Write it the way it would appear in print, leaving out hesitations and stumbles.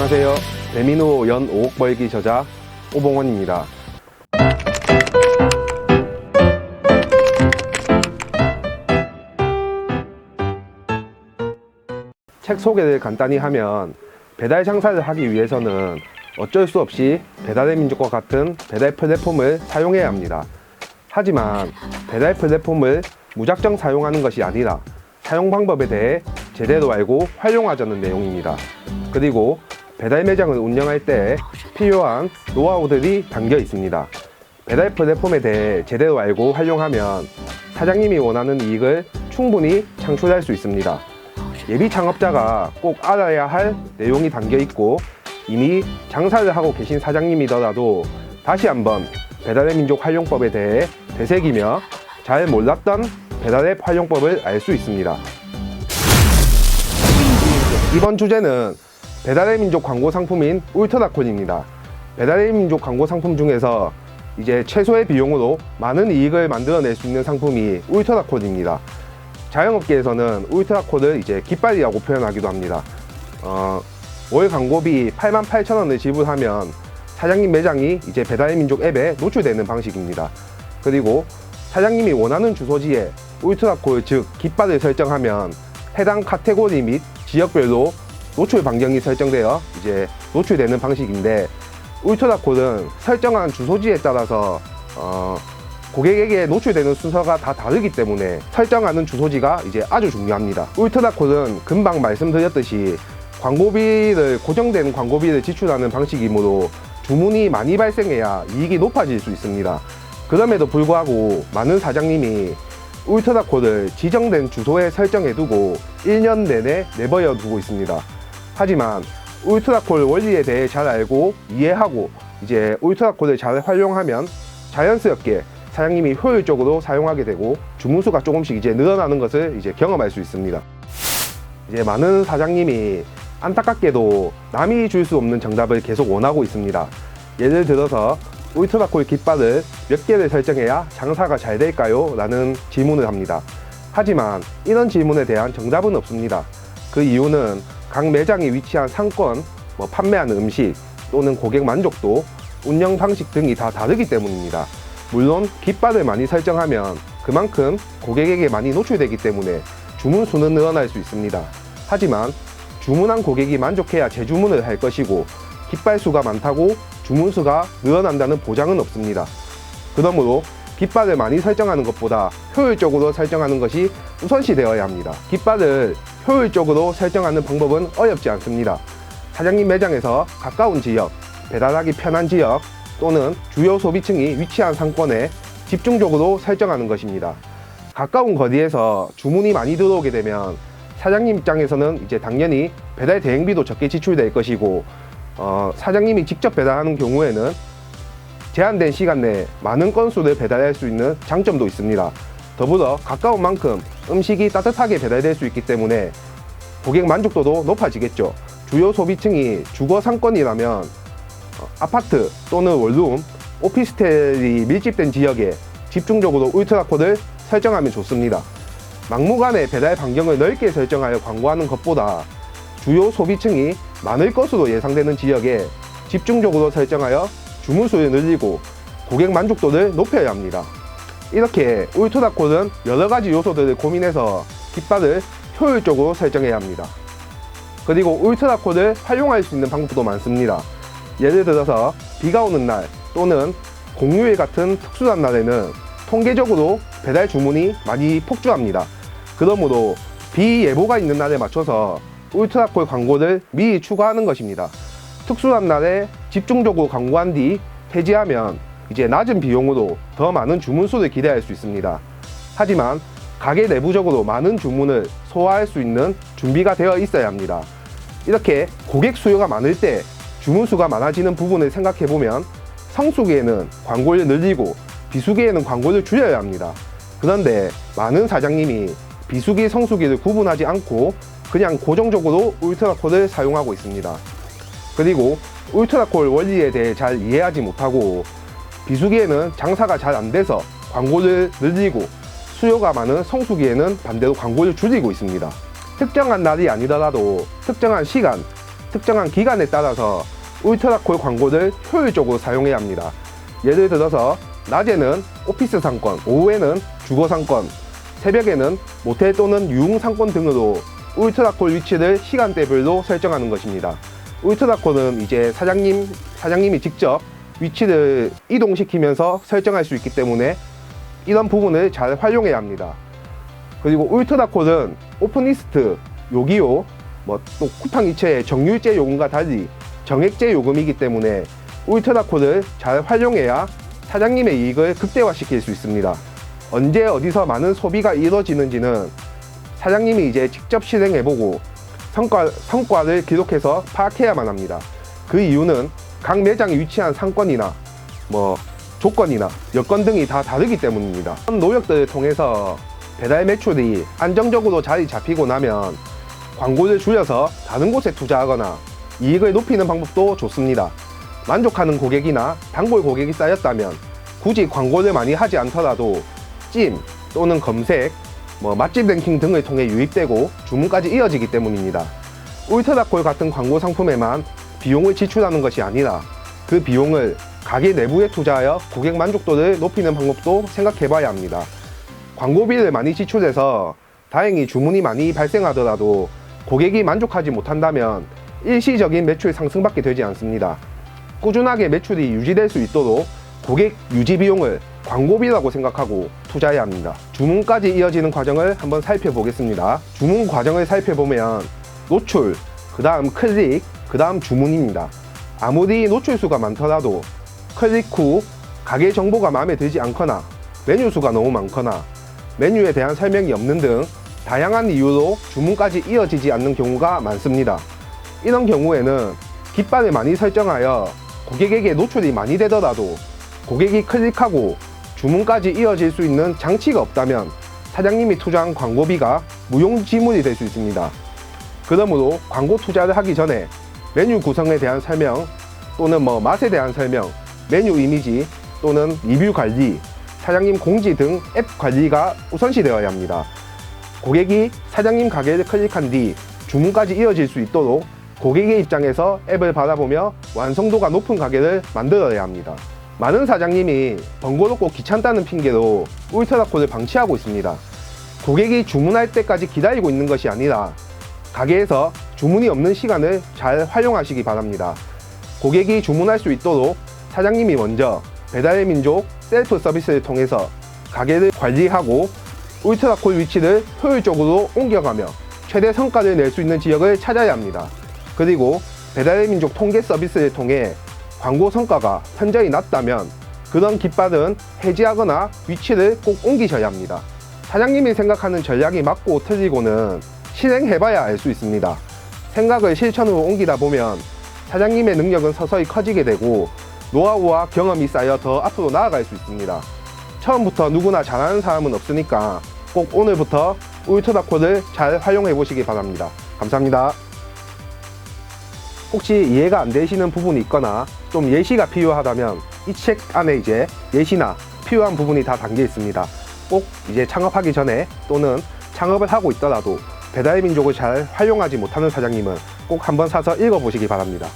안녕하세요. 배민호 연 5억 벌기 저자 오봉원입니다. 책 소개를 간단히 하면 배달 장사를 하기 위해서는 어쩔 수 없이 배달의 민족과 같은 배달 플랫폼을 사용해야 합니다. 하지만 배달 플랫폼을 무작정 사용하는 것이 아니라 사용 방법에 대해 제대로 알고 활용하자는 내용입니다. 그리고 배달 매장을 운영할 때 필요한 노하우들이 담겨 있습니다. 배달 플랫폼에 대해 제대로 알고 활용하면 사장님이 원하는 이익을 충분히 창출할 수 있습니다. 예비 창업자가 꼭 알아야 할 내용이 담겨 있고 이미 장사를 하고 계신 사장님이더라도 다시 한번 배달의 민족 활용법에 대해 되새기며 잘 몰랐던 배달앱 활용법을 알 수 있습니다. 이번 주제는 배달의 민족 광고 상품인 울트라콘입니다. 배달의 민족 광고 상품 중에서 이제 최소의 비용으로 많은 이익을 만들어낼 수 있는 상품이 울트라콘입니다. 자영업계에서는 울트라콘을 이제 깃발이라고 표현하기도 합니다. 월 광고비 88,000원을 지불하면 사장님 매장이 이제 배달의 민족 앱에 노출되는 방식입니다. 그리고 사장님이 원하는 주소지에 울트라콜 즉 깃발을 설정하면 해당 카테고리 및 지역별로 노출 반경이 설정되어 이제 노출되는 방식인데, 울트라콜은 설정한 주소지에 따라서 고객에게 노출되는 순서가 다 다르기 때문에 설정하는 주소지가 이제 아주 중요합니다. 울트라콜은 금방 말씀드렸듯이 광고비를 고정된 광고비를 지출하는 방식이므로 주문이 많이 발생해야 이익이 높아질 수 있습니다. 그럼에도 불구하고 많은 사장님이 울트라콜을 지정된 주소에 설정해두고 1년 내내 내버려 두고 있습니다. 하지만 울트라콜 원리에 대해 잘 알고 이해하고 이제 울트라콜을 잘 활용하면 자연스럽게 사장님이 효율적으로 사용하게 되고 주문수가 조금씩 이제 늘어나는 것을 이제 경험할 수 있습니다. 이제 많은 사장님이 안타깝게도 남이 줄 수 없는 정답을 계속 원하고 있습니다. 예를 들어서 울트라콜 깃발을 몇 개를 설정해야 장사가 잘 될까요? 라는 질문을 합니다. 하지만 이런 질문에 대한 정답은 없습니다. 그 이유는 각 매장이 위치한 상권, 판매하는 음식 또는 고객 만족도, 운영 방식 등이 다 다르기 때문입니다. 물론 깃발을 많이 설정하면 그만큼 고객에게 많이 노출되기 때문에 주문 수는 늘어날 수 있습니다. 하지만 주문한 고객이 만족해야 재주문을 할 것이고 깃발 수가 많다고 주문 수가 늘어난다는 보장은 없습니다. 그러므로 깃발을 많이 설정하는 것보다 효율적으로 설정하는 것이 우선시 되어야 합니다. 깃발을 효율적으로 설정하는 방법은 어렵지 않습니다. 사장님 매장에서 가까운 지역, 배달하기 편한 지역 또는 주요 소비층이 위치한 상권에 집중적으로 설정하는 것입니다. 가까운 거리에서 주문이 많이 들어오게 되면 사장님 입장에서는 이제 당연히 배달 대행비도 적게 지출될 것이고 사장님이 직접 배달하는 경우에는 제한된 시간 내에 많은 건수를 배달할 수 있는 장점도 있습니다. 더불어 가까운 만큼 음식이 따뜻하게 배달될 수 있기 때문에 고객 만족도도 높아지겠죠. 주요 소비층이 주거 상권이라면 아파트 또는 원룸, 오피스텔이 밀집된 지역에 집중적으로 울트라콜을 설정하면 좋습니다. 막무가내 배달 반경을 넓게 설정하여 광고하는 것보다 주요 소비층이 많을 것으로 예상되는 지역에 집중적으로 설정하여 주문 수를 늘리고 고객 만족도를 높여야 합니다. 이렇게 울트라콜은 여러 가지 요소들을 고민해서 깃발을 효율적으로 설정해야 합니다. 그리고 울트라콜을 활용할 수 있는 방법도 많습니다. 예를 들어서 비가 오는 날 또는 공휴일 같은 특수한 날에는 통계적으로 배달 주문이 많이 폭주합니다. 그러므로 비 예보가 있는 날에 맞춰서 울트라콜 광고를 미리 추가하는 것입니다. 특수한 날에 집중적으로 광고한 뒤 해지하면 이제 낮은 비용으로 더 많은 주문 수를 기대할 수 있습니다. 하지만 가게 내부적으로 많은 주문을 소화할 수 있는 준비가 되어 있어야 합니다. 이렇게 고객 수요가 많을 때 주문 수가 많아지는 부분을 생각해 보면 성수기에는 광고를 늘리고 비수기에는 광고를 줄여야 합니다. 그런데 많은 사장님이 비수기, 성수기를 구분하지 않고 그냥 고정적으로 울트라콜을 사용하고 있습니다. 그리고 울트라콜 원리에 대해 잘 이해하지 못하고 비수기에는 장사가 잘 안 돼서 광고를 늘리고 수요가 많은 성수기에는 반대로 광고를 줄이고 있습니다. 특정한 날이 아니더라도 특정한 시간, 특정한 기간에 따라서 울트라콜 광고를 효율적으로 사용해야 합니다. 예를 들어서 낮에는 오피스 상권, 오후에는 주거 상권, 새벽에는 모텔 또는 유흥 상권 등으로 울트라콜 위치를 시간대별로 설정하는 것입니다. 울트라콜은 이제 사장님이 직접 위치를 이동시키면서 설정할 수 있기 때문에 이런 부분을 잘 활용해야 합니다. 그리고 울트라콜은 오픈리스트, 요기요, 또 쿠팡 이체의 정률제 요금과 달리 정액제 요금이기 때문에 울트라콜을 잘 활용해야 사장님의 이익을 극대화시킬 수 있습니다. 언제 어디서 많은 소비가 이루어지는지는 사장님이 이제 직접 실행해보고 성과를 기록해서 파악해야만 합니다. 그 이유는 각 매장이 위치한 상권이나 조건이나 여건 등이 다 다르기 때문입니다. 이런 노력들을 통해서 배달 매출이 안정적으로 자리 잡히고 나면 광고를 줄여서 다른 곳에 투자하거나 이익을 높이는 방법도 좋습니다. 만족하는 고객이나 단골 고객이 쌓였다면 굳이 광고를 많이 하지 않더라도 찜 또는 검색, 맛집 랭킹 등을 통해 유입되고 주문까지 이어지기 때문입니다. 울트라콜 같은 광고 상품에만 비용을 지출하는 것이 아니라 그 비용을 가게 내부에 투자하여 고객 만족도를 높이는 방법도 생각해 봐야 합니다. 광고비를 많이 지출해서 다행히 주문이 많이 발생하더라도 고객이 만족하지 못한다면 일시적인 매출 상승밖에 되지 않습니다. 꾸준하게 매출이 유지될 수 있도록 고객 유지 비용을 광고비라고 생각하고 투자해야 합니다. 주문까지 이어지는 과정을 한번 살펴보겠습니다. 주문 과정을 살펴보면 노출, 그 다음 클릭, 그 다음 주문입니다. 아무리 노출 수가 많더라도 클릭 후 가게 정보가 마음에 들지 않거나 메뉴 수가 너무 많거나 메뉴에 대한 설명이 없는 등 다양한 이유로 주문까지 이어지지 않는 경우가 많습니다. 이런 경우에는 깃발을 많이 설정하여 고객에게 노출이 많이 되더라도 고객이 클릭하고 주문까지 이어질 수 있는 장치가 없다면 사장님이 투자한 광고비가 무용지물이 될 수 있습니다. 그러므로 광고 투자를 하기 전에 메뉴 구성에 대한 설명 또는 맛에 대한 설명, 메뉴 이미지 또는 리뷰 관리, 사장님 공지 등 앱 관리가 우선시 되어야 합니다. 고객이 사장님 가게를 클릭한 뒤 주문까지 이어질 수 있도록 고객의 입장에서 앱을 바라보며 완성도가 높은 가게를 만들어야 합니다. 많은 사장님이 번거롭고 귀찮다는 핑계로 울트라콜을 방치하고 있습니다. 고객이 주문할 때까지 기다리고 있는 것이 아니라 가게에서 주문이 없는 시간을 잘 활용하시기 바랍니다. 고객이 주문할 수 있도록 사장님이 먼저 배달의 민족 셀프 서비스를 통해서 가게를 관리하고 울트라콜 위치를 효율적으로 옮겨가며 최대 성과를 낼 수 있는 지역을 찾아야 합니다. 그리고 배달의 민족 통계 서비스를 통해 광고 성과가 현저히 낮다면 그런 깃발은 해지하거나 위치를 꼭 옮기셔야 합니다. 사장님이 생각하는 전략이 맞고 틀리고는 실행해봐야 알 수 있습니다. 생각을 실천으로 옮기다 보면 사장님의 능력은 서서히 커지게 되고 노하우와 경험이 쌓여 더 앞으로 나아갈 수 있습니다. 처음부터 누구나 잘하는 사람은 없으니까 꼭 오늘부터 울트라콜을 잘 활용해 보시기 바랍니다. 감사합니다. 혹시 이해가 안 되시는 부분이 있거나 좀 예시가 필요하다면 이 책 안에 이제 예시나 필요한 부분이 다 담겨 있습니다. 꼭 이제 창업하기 전에 또는 창업을 하고 있더라도 배달의 민족을 잘 활용하지 못하는 사장님은 꼭 한번 사서 읽어보시기 바랍니다.